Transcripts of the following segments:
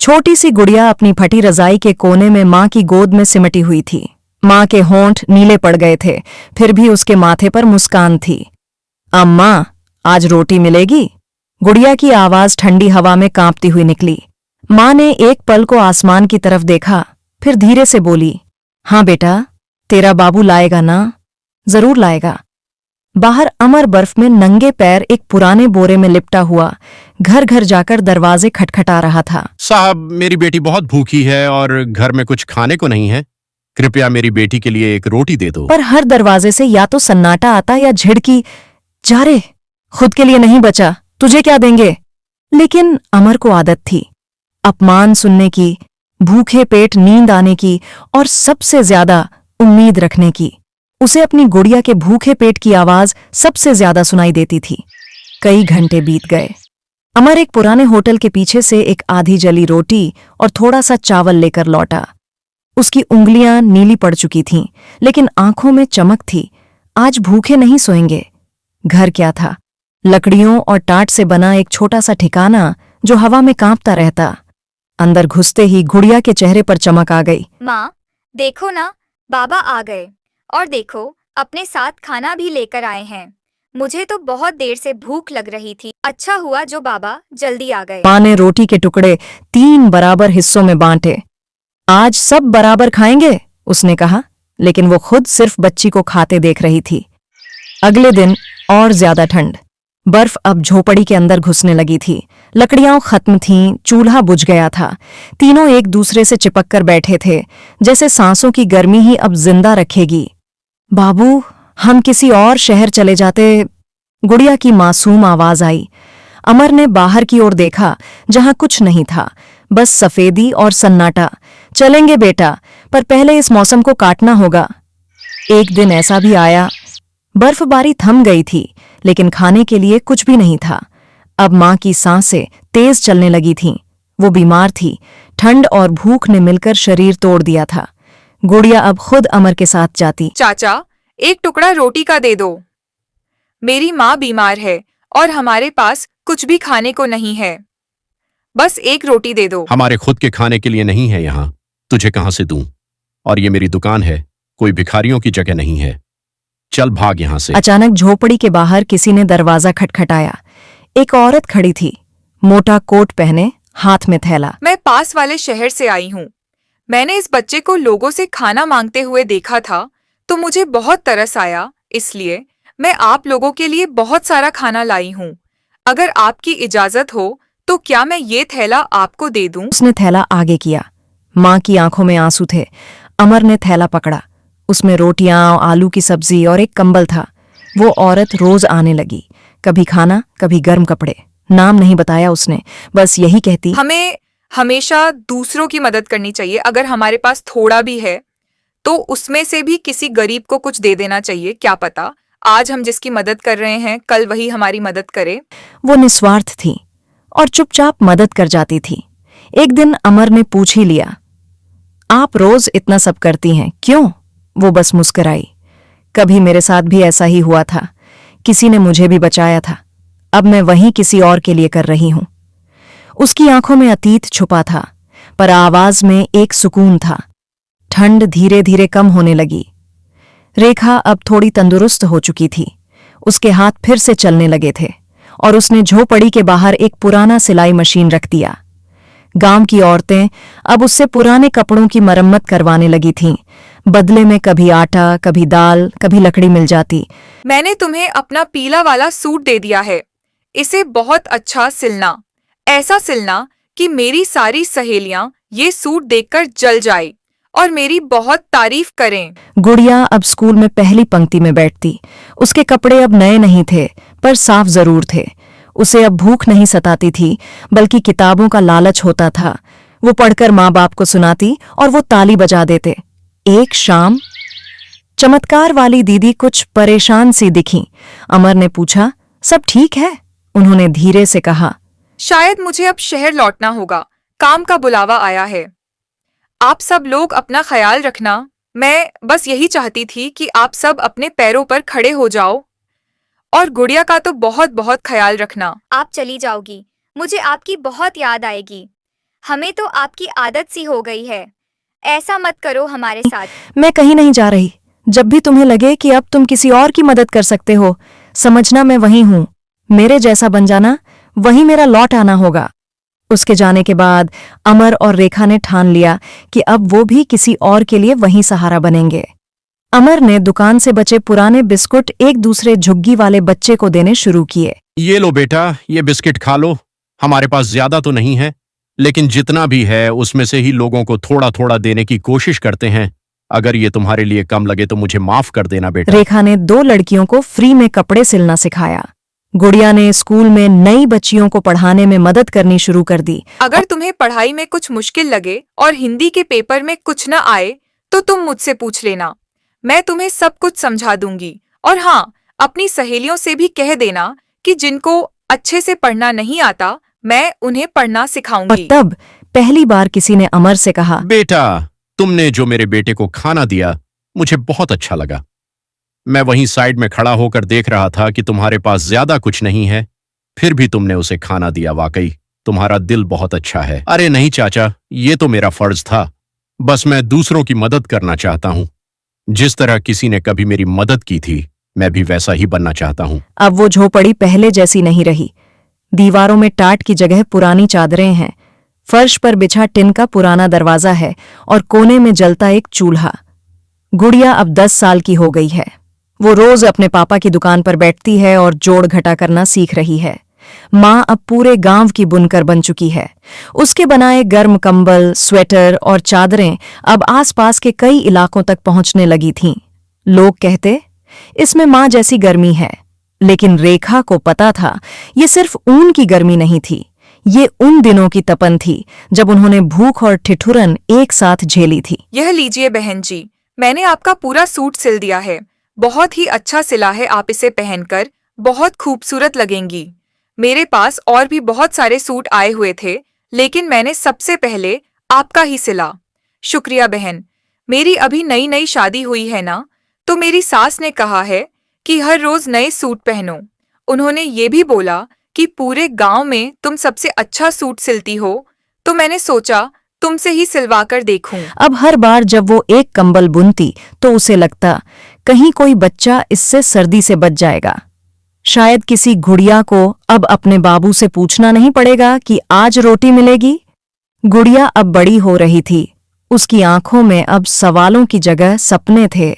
छोटी सी गुड़िया अपनी फटी रजाई के कोने में माँ की गोद में सिमटी हुई थी। माँ के होंठ नीले पड़ गए थे, फिर भी उसके माथे पर मुस्कान थी। अम्मा, आज रोटी मिलेगी? गुड़िया की आवाज ठंडी हवा में कांपती हुई निकली। माँ ने एक पल को आसमान की तरफ देखा, फिर धीरे से बोली, हाँ बेटा, तेरा बाबू लाएगा ना? जरूर लाएगा। बाहर अमर बर्फ में नंगे पैर एक पुराने बोरे में लिपटा हुआ घर घर जाकर दरवाजे खटखटा रहा था। साहब, मेरी बेटी बहुत भूखी है और घर में कुछ खाने को नहीं है। कृपया मेरी बेटी के लिए एक रोटी दे दो। पर हर दरवाजे से या तो सन्नाटा आता या झिड़की, जा रे, खुद के लिए नहीं बचा, तुझे क्या देंगे? लेकिन अमर को आदत थी अपमान सुनने की, भूखे पेट नींद आने की और सबसे ज्यादा उम्मीद रखने की। उसे अपनी गुड़िया के भूखे पेट की आवाज सबसे ज्यादा सुनाई देती थी। कई घंटे बीत गए। अमर एक पुराने होटल के पीछे से एक आधी जली रोटी और थोड़ा सा चावल लेकर लौटा। उसकी उंगलियां नीली पड़ चुकी थीं, लेकिन आंखों में चमक थी। आज भूखे नहीं सोएंगे। घर क्या था? लकड़ियों और टाट से बना एक छोटा सा ठिकाना जो हवा में कांपता रहता। अंदर घुसते ही गुड़िया के चेहरे पर चमक आ गई। माँ, देखो ना, बाबा आ गए। और देखो, अपने साथ खाना भी लेकर आए हैं। मुझे तो बहुत देर से भूख लग रही थी। अच्छा हुआ जो बाबा जल्दी आ गए। माँ ने रोटी के टुकड़े 3 बराबर हिस्सों में बांटे। आज सब बराबर खाएंगे, उसने कहा, लेकिन वो खुद सिर्फ बच्ची को खाते देख रही थी। अगले दिन और ज्यादा ठंड। बर्फ अब झोपड़ी के अंदर घुसने लगी थी। लकड़ियां खत्म थीं, चूल्हा बुझ गया था। तीनों एक दूसरे से चिपक कर बैठे थे, जैसे सांसों की गर्मी ही अब जिंदा रखेगी। बाबू, हम किसी और शहर चले जाते। गुड़िया की मासूम आवाज आई। अमर ने बाहर की ओर देखा, जहां कुछ नहीं था, बस सफेदी और सन्नाटा। चलेंगे बेटा, पर पहले इस मौसम को काटना होगा। एक दिन ऐसा भी आया। बर्फबारी थम गई थी, लेकिन खाने के लिए कुछ भी नहीं था। अब माँ की सांसें तेज चलने लगी थीं। वो बीमार थी। ठंड और भूख ने मिलकर शरीर तोड़ दिया था। गुड़िया अब खुद अमर के साथ जाती। चाचा, एक टुकड़ा रोटी का दे दो। मेरी माँ बीमार है और हमारे पास कुछ भी खाने को नहीं है। बस एक रोटी दे दो। हमारे खुद के खाने के लिए नहीं है यहाँ, तुझे कहाँ से दूं? और ये मेरी दुकान है, कोई भिखारियों की जगह नहीं है। चल भाग यहाँ से। अचानक झोपड़ी के बाहर किसी ने दरवाजा खटखटाया। एक औरत खड़ी थी, मोटा कोट पहने, हाथ में थैला। मैं पास वाले शहर से आई हूँ। मैंने इस बच्चे को लोगों से खाना मांगते हुए देखा था, तो मुझे बहुत तरस आया, इसलिए मैं आप लोगों के लिए बहुत सारा खाना लाई हूँ। अगर आपकी इजाजत हो तो क्या मैं ये थैला आपको दे दूं? उसने थैला आगे किया। माँ की आंखों में आंसू थे। अमर ने थैला पकड़ा। उसमें रोटियां, आलू की सब्जी और एक कंबल था। वो औरत रोज आने लगी, कभी खाना, कभी गर्म कपड़े। नाम नहीं बताया उसने, बस यही कहती, हमें हमेशा दूसरों की मदद करनी चाहिए। अगर हमारे पास थोड़ा भी है तो उसमें से भी किसी गरीब को कुछ दे देना चाहिए। क्या पता आज हम जिसकी मदद कर रहे हैं, कल वही हमारी मदद करे। वो निस्वार्थ थी और चुपचाप मदद कर जाती थी। एक दिन अमर ने पूछ ही लिया, आप रोज इतना सब करती हैं, क्यों? वो बस मुस्कुराई। कभी मेरे साथ भी ऐसा ही हुआ था। किसी ने मुझे भी बचाया था। अब मैं वही किसी और के लिए कर रही हूं। उसकी आंखों में अतीत छुपा था, पर आवाज में एक सुकून था। ठंड धीरे धीरे कम होने लगी। रेखा अब थोड़ी तंदुरुस्त हो चुकी थी। उसके हाथ फिर से चलने लगे थे और उसने झोपड़ी के बाहर एक पुराना सिलाई मशीन रख दिया। गांव की औरतें अब उससे पुराने कपड़ों की मरम्मत करवाने लगी थीं। बदले में कभी आटा, कभी दाल, कभी लकड़ी मिल जाती। मैंने तुम्हें अपना पीला वाला सूट दे दिया है। इसे बहुत अच्छा सिलना, ऐसा सिलना कि मेरी सारी सहेलियां ये सूट देखकर जल जाए और मेरी बहुत तारीफ करें। गुड़िया अब स्कूल में पहली पंक्ति में बैठती। उसके कपड़े अब नए नहीं थे, पर साफ जरूर थे। उसे अब भूख नहीं सताती थी, बल्कि किताबों का लालच होता था। वो पढ़कर माँ बाप को सुनाती और वो ताली बजा देते। एक शाम चमत्कार वाली दीदी कुछ परेशान सी दिखीं। अमर ने पूछा, सब ठीक है? उन्होंने धीरे से कहा, शायद मुझे अब शहर लौटना होगा, काम का बुलावा आया है। आप सब लोग अपना ख्याल रखना। मैं बस यही चाहती थी कि आप सब अपने पैरों पर खड़े हो जाओ, और गुड़िया का तो बहुत बहुत ख्याल रखना। आप चली जाओगी, मुझे आपकी बहुत याद आएगी। हमें तो आपकी आदत सी हो गई है। ऐसा मत करो हमारे साथ। मैं कहीं नहीं जा रही। जब भी तुम्हें लगे कि अब तुम किसी और की मदद कर सकते हो, समझना मैं वहीं हूं। मेरे जैसा बन जाना, वहीं मेरा लौट आना होगा। उसके जाने के बाद अमर और रेखा ने ठान लिया कि अब वो भी किसी और के लिए वहीं सहारा बनेंगे। अमर ने दुकान से बचे पुराने बिस्कुट एक दूसरे झुग्गी वाले बच्चे को देने शुरू किए। ये लो बेटा, ये बिस्किट खा लो। हमारे पास ज्यादा तो नहीं है, लेकिन जितना भी है उसमें से ही लोगों को थोड़ा थोड़ा देने की कोशिश करते हैं। अगर ये तुम्हारे लिए कम लगे तो मुझे माफ कर देना बेटा। रेखा ने 2 लड़कियों को फ्री में कपड़े सिलना सिखाया। गुड़िया ने स्कूल में नई बच्चियों को पढ़ाने में मदद करनी शुरू कर दी। अगर तुम्हें पढ़ाई में कुछ मुश्किल लगे और हिंदी के पेपर में कुछ न आए तो तुम मुझसे पूछ लेना, मैं तुम्हें सब कुछ समझा दूंगी। और हाँ, अपनी सहेलियों से भी कह देना कि जिनको अच्छे से पढ़ना नहीं आता, मैं उन्हें पढ़ना और सिखाऊंगी। तब पहली बार किसी ने अमर से कहा, बेटा, तुमने जो मेरे बेटे को खाना दिया मुझे बहुत अच्छा लगा। मैं वहीं साइड में खड़ा होकर देख रहा था कि तुम्हारे पास ज्यादा कुछ नहीं है, फिर भी तुमने उसे खाना दिया। वाकई तुम्हारा दिल बहुत अच्छा है। अरे नहीं चाचा, ये तो मेरा फर्ज था। बस मैं दूसरों की मदद करना चाहता हूँ। जिस तरह किसी ने कभी मेरी मदद की थी, मैं भी वैसा ही बनना चाहता हूँ। अब वो झोपड़ी पहले जैसी नहीं रही। दीवारों में टाट की जगह पुरानी चादरें हैं, फर्श पर बिछा टिन का पुराना दरवाजा है और कोने में जलता एक चूल्हा। गुड़िया अब 10 साल की हो गई है। वो रोज अपने पापा की दुकान पर बैठती है और जोड़ घटा करना सीख रही है। माँ अब पूरे गांव की बुनकर बन चुकी है। उसके बनाए गर्म कंबल, स्वेटर और चादरें अब आसपास के कई इलाकों तक पहुंचने लगी थीं। लोग कहते, इसमें माँ जैसी गर्मी है। लेकिन रेखा को पता था, ये सिर्फ ऊन की गर्मी नहीं थी, ये उन दिनों की तपन थी जब उन्होंने भूख और ठिठुरन एक साथ झेली थी। यह लीजिए बहन जी, मैंने आपका पूरा सूट सिल दिया है। बहुत ही अच्छा सिला है, आप इसे पहनकर बहुत खूबसूरत लगेंगी। मेरे पास और भी बहुत सारे सूट आए हुए थे, लेकिन मैंने सबसे पहले आपका ही सिला। शुक्रिया बहन। मेरी अभी नई नई शादी हुई है ना, तो मेरी सास ने कहा है कि हर रोज नए सूट पहनो। उन्होंने ये भी बोला कि पूरे गांव में तुम सबसे अच्छा सूट सिलती हो, तो मैंने सोचा तुमसे ही सिलवा कर देखूं। अब हर बार जब वो एक कंबल बुनती तो उसे लगता, कहीं कोई बच्चा इससे सर्दी से बच जाएगा। शायद किसी गुड़िया को अब अपने बाबू से पूछना नहीं पड़ेगा कि आज रोटी मिलेगी। गुड़िया अब बड़ी हो रही थी। उसकी आंखों में अब सवालों की जगह सपने थे।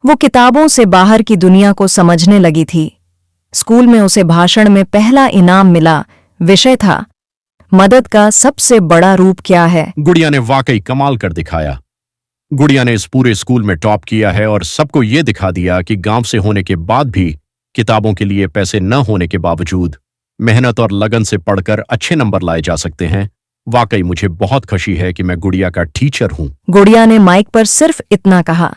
वो किताबों से बाहर की दुनिया को समझने लगी थी। स्कूल में उसे भाषण में पहला इनाम मिला। विषय था, मदद का सबसे बड़ा रूप क्या है। गुड़िया ने वाकई कमाल कर दिखाया। गुड़िया ने इस पूरे स्कूल में टॉप किया है और सबको ये दिखा दिया कि गांव से होने के बाद भी किताबों के लिए पैसे न होने के बावजूद मेहनत और लगन से पढ़कर अच्छे नंबर लाए जा सकते हैं। वाकई मुझे बहुत खुशी है कि मैं गुड़िया का टीचर हूं। गुड़िया ने माइक पर सिर्फ इतना कहा,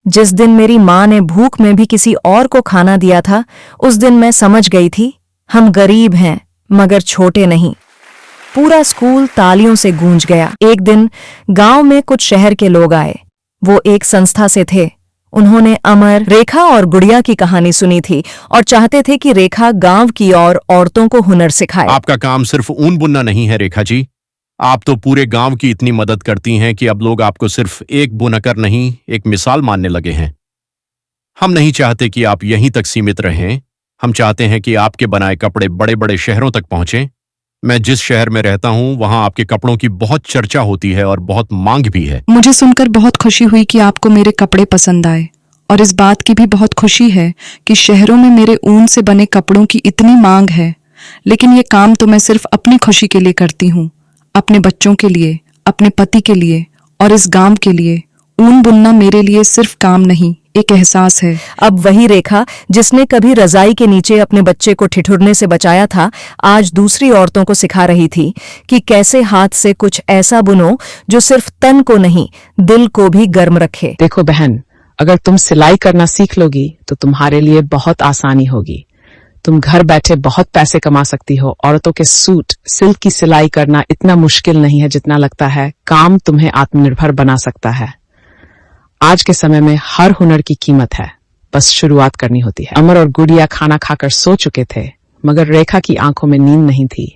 जिस दिन मेरी माँ ने भूख में भी किसी और को खाना दिया था, उस दिन मैं समझ गई थी, हम गरीब हैं मगर छोटे नहीं। पूरा स्कूल तालियों से गूंज गया। एक दिन गांव में कुछ शहर के लोग आए। वो एक संस्था से थे। उन्होंने अमर, रेखा और गुड़िया की कहानी सुनी थी और चाहते थे कि रेखा गांव की और औरतों को हुनर सिखाए। आपका काम सिर्फ ऊन बुनना नहीं है रेखा जी, आप तो पूरे गांव की इतनी मदद करती हैं कि अब लोग आपको सिर्फ एक बुनकर नहीं, एक मिसाल मानने लगे हैं। हम नहीं चाहते कि आप यहीं तक सीमित रहें। हम चाहते हैं कि आपके बनाए कपड़े बड़े बड़े शहरों तक पहुंचें। मैं जिस शहर में रहता हूं, वहां आपके कपड़ों की बहुत चर्चा होती है और बहुत मांग भी है। मुझे सुनकर बहुत खुशी हुई कि आपको मेरे कपड़े पसंद आए, और इस बात की भी बहुत खुशी है कि शहरों में मेरे ऊन से बने कपड़ों की इतनी मांग है। लेकिन ये काम तो मैं सिर्फ अपनी खुशी के लिए करती हूँ, अपने बच्चों के लिए, अपने पति के लिए और इस गांव के लिए। ऊन बुनना मेरे लिए सिर्फ काम नहीं, एक एहसास है। अब वही रेखा जिसने कभी रजाई के नीचे अपने बच्चे को ठिठुरने से बचाया था, आज दूसरी औरतों को सिखा रही थी कि कैसे हाथ से कुछ ऐसा बुनो जो सिर्फ तन को नहीं, दिल को भी गर्म रखे। देखो बहन, अगर तुम सिलाई करना सीख लोगी तो तुम्हारे लिए बहुत आसानी होगी। तुम घर बैठे बहुत पैसे कमा सकती हो। औरतों के सूट, सिल्क की सिलाई करना इतना मुश्किल नहीं है जितना लगता है। काम तुम्हें आत्मनिर्भर बना सकता है। आज के समय में हर हुनर की कीमत है, बस शुरुआत करनी होती है। अमर और गुड़िया खाना खाकर सो चुके थे, मगर रेखा की आंखों में नींद नहीं थी।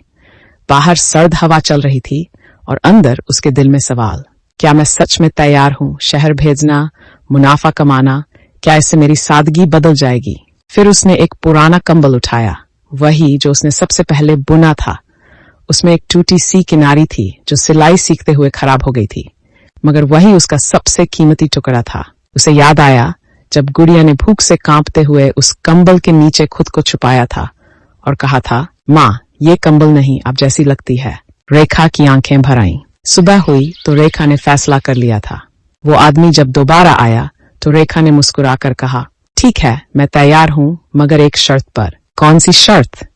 बाहर सर्द हवा चल रही थी और अंदर उसके दिल में सवाल, क्या मैं सच में तैयार हूं शहर भेजना, मुनाफा कमाना? क्या इससे मेरी सादगी बदल जाएगी? फिर उसने एक पुराना कंबल उठाया, वही जो उसने सबसे पहले बुना था। उसमें एक टूटी सी किनारी थी जो सिलाई सीखते हुए खराब हो गई थी, मगर वही उसका सबसे कीमती टुकड़ा था। उसे याद आया जब गुड़िया ने भूख से कांपते हुए उस कंबल के नीचे खुद को छुपाया था और कहा था, माँ ये कंबल नहीं आप जैसी लगती है। रेखा की आंखें भर आईं। सुबह हुई तो रेखा ने फैसला कर लिया था। वो आदमी जब दोबारा आया तो रेखा ने मुस्कुराकर कहा, ठीक है मैं तैयार हूं, मगर एक शर्त पर। कौन सी शर्त?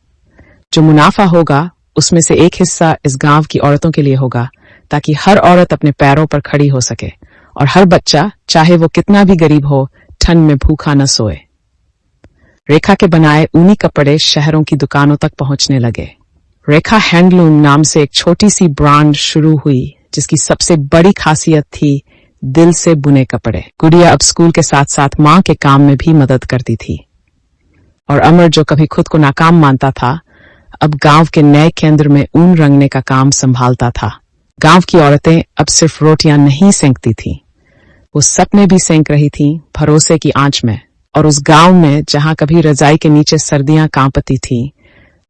जो मुनाफा होगा उसमें से एक हिस्सा इस गांव की औरतों के लिए होगा, ताकि हर औरत अपने पैरों पर खड़ी हो सके और हर बच्चा, चाहे वो कितना भी गरीब हो, ठंड में भूखा न सोए। रेखा के बनाए ऊनी कपड़े शहरों की दुकानों तक पहुंचने लगे। रेखा हैंडलूम नाम से एक छोटी सी ब्रांड शुरू हुई जिसकी सबसे बड़ी खासियत थी दिल से बुने कपड़े। गुड़िया अब स्कूल के साथ साथ माँ के काम में भी मदद करती थी और अमर जो कभी खुद को नाकाम मानता था, अब गांव के नए केंद्र में ऊन रंगने का काम संभालता था। गांव की औरतें अब सिर्फ रोटियां नहीं सेंकती थीं, वो सपने भी सेंक रही थीं भरोसे की आंच में। और उस गांव में जहां कभी रजाई के नीचे सर्दियां कांपती थीं,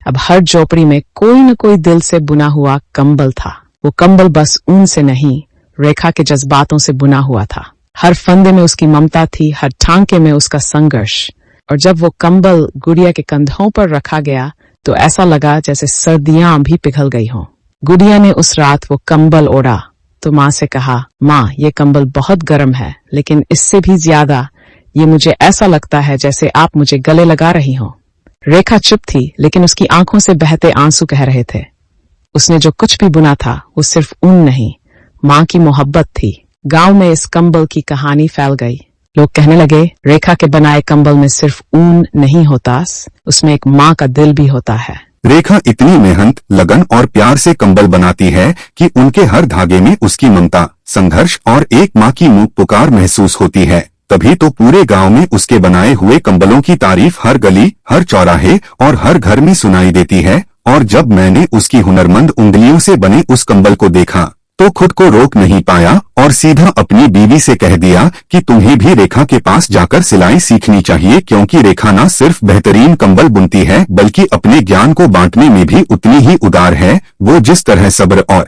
अब हर झोपड़ी में कोई न कोई दिल से बुना हुआ कंबल था। वो कंबल बस ऊन से नहीं, रेखा के जज्बातों से बुना हुआ था। हर फंदे में उसकी ममता थी, हर टांके में उसका संघर्ष। और जब वो कंबल गुड़िया के कंधों पर रखा गया तो ऐसा लगा जैसे सर्दियां भी पिघल गई हों। गुड़िया ने उस रात वो कंबल ओढ़ा तो माँ से कहा, माँ ये कंबल बहुत गर्म है, लेकिन इससे भी ज्यादा ये मुझे ऐसा लगता है जैसे आप मुझे गले लगा रही हो। रेखा चुप थी, लेकिन उसकी आंखों से बहते आंसू कह रहे थे। उसने जो कुछ भी बुना था वो सिर्फ ऊन नहीं, माँ की मोहब्बत थी। गांव में इस कंबल की कहानी फैल गई। लोग कहने लगे, रेखा के बनाए कंबल में सिर्फ ऊन नहीं होता, उसमें एक माँ का दिल भी होता है। रेखा इतनी मेहनत, लगन और प्यार से कंबल बनाती है कि उनके हर धागे में उसकी ममता, संघर्ष और एक माँ की मूक पुकार महसूस होती है। तभी तो पूरे गांव में उसके बनाए हुए कंबलों की तारीफ हर गली, हर चौराहे और हर घर में सुनाई देती है। और जब मैंने उसकी हुनरमंद उंगलियों से बने उस कंबल को देखा तो खुद को रोक नहीं पाया और सीधा अपनी बीवी से कह दिया कि तुम्हें भी रेखा के पास जाकर सिलाई सीखनी चाहिए, क्योंकि रेखा न सिर्फ बेहतरीन कंबल बुनती है बल्कि अपने ज्ञान को बांटने में भी उतनी ही उदार है। वो जिस तरह सब्र और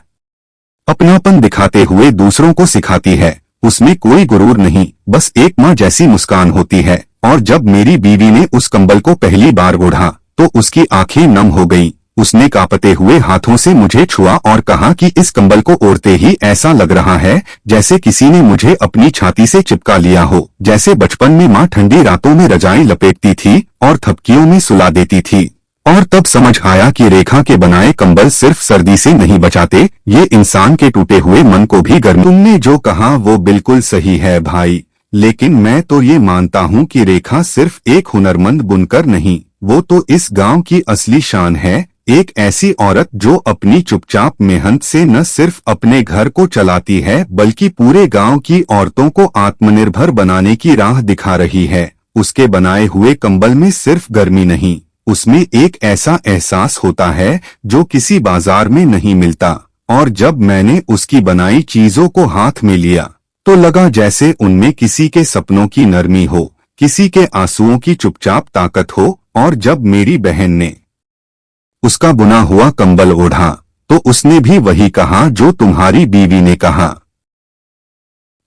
अपनापन दिखाते हुए दूसरों को सिखाती है, उसमें कोई गुरूर नहीं, बस एक माँ जैसी मुस्कान होती है। और जब मेरी बीवी ने उस कंबल को पहली बार ओढ़ा तो उसकी आंखें नम हो गईं। उसने कांपते हुए हाथों से मुझे छुआ और कहा कि इस कंबल को ओढ़ते ही ऐसा लग रहा है जैसे किसी ने मुझे अपनी छाती से चिपका लिया हो, जैसे बचपन में माँ ठंडी रातों में रजाई लपेटती थी और थपकियों में सुला देती थी। और तब समझ आया कि रेखा के बनाए कंबल सिर्फ सर्दी से नहीं बचाते, ये इंसान के टूटे हुए मन को भी गर्म। तुमने जो कहा वो बिल्कुल सही है भाई, लेकिन मैं तो ये मानता हूँ कि रेखा सिर्फ एक हुनरमंद बुनकर नहीं, वो तो इस गांव की असली शान है। एक ऐसी औरत जो अपनी चुपचाप मेहनत से न सिर्फ अपने घर को चलाती है बल्कि पूरे गांव की औरतों को आत्मनिर्भर बनाने की राह दिखा रही है। उसके बनाए हुए कंबल में सिर्फ गर्मी नहीं, उसमें एक ऐसा एहसास होता है जो किसी बाजार में नहीं मिलता। और जब मैंने उसकी बनाई चीजों को हाथ में लिया तो लगा जैसे उनमें किसी के सपनों की नरमी हो, किसी के आंसुओं की चुपचाप ताकत हो। और जब मेरी बहन ने उसका बुना हुआ कंबल ओढ़ा तो उसने भी वही कहा जो तुम्हारी बीवी ने कहा,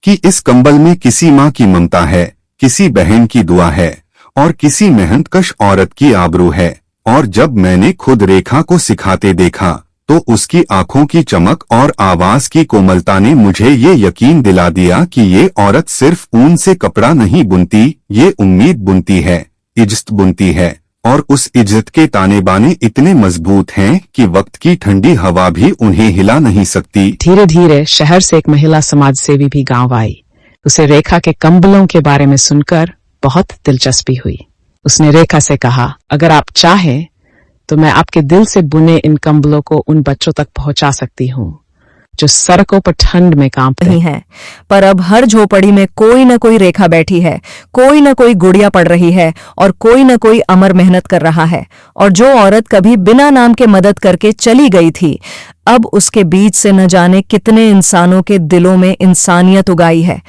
कि इस कंबल में किसी माँ की ममता है, किसी बहन की दुआ है और किसी मेहनतकश औरत की आबरू है। और जब मैंने खुद रेखा को सिखाते देखा तो उसकी आंखों की चमक और आवाज की कोमलता ने मुझे ये यकीन दिला दिया कि ये औरत सिर्फ ऊन से कपड़ा नहीं बुनती, ये उम्मीद बुनती है, इज्जत बुनती है। और उस इज्जत के ताने बाने इतने मजबूत हैं कि वक्त की ठंडी हवा भी उन्हें हिला नहीं सकती। धीरे धीरे शहर से एक महिला समाज सेवी भी गांव आई। उसे रेखा के कंबलों के बारे में सुनकर बहुत दिलचस्पी हुई। उसने रेखा से कहा, अगर आप चाहें तो मैं आपके दिल से बुने इन कंबलों को उन बच्चों तक पहुंचा सकती हूँ जो सड़कों पर ठंड में कांपते नहीं है, पर अब हर झोपड़ी में कोई न कोई रेखा बैठी है, कोई न कोई गुड़िया पड़ रही है और कोई न कोई अमर मेहनत कर रहा है। और जो औरत कभी बिना नाम के मदद करके चली गई थी, अब उसके बीच से न जाने कितने इंसानों के दिलों में इंसानियत उगाई है।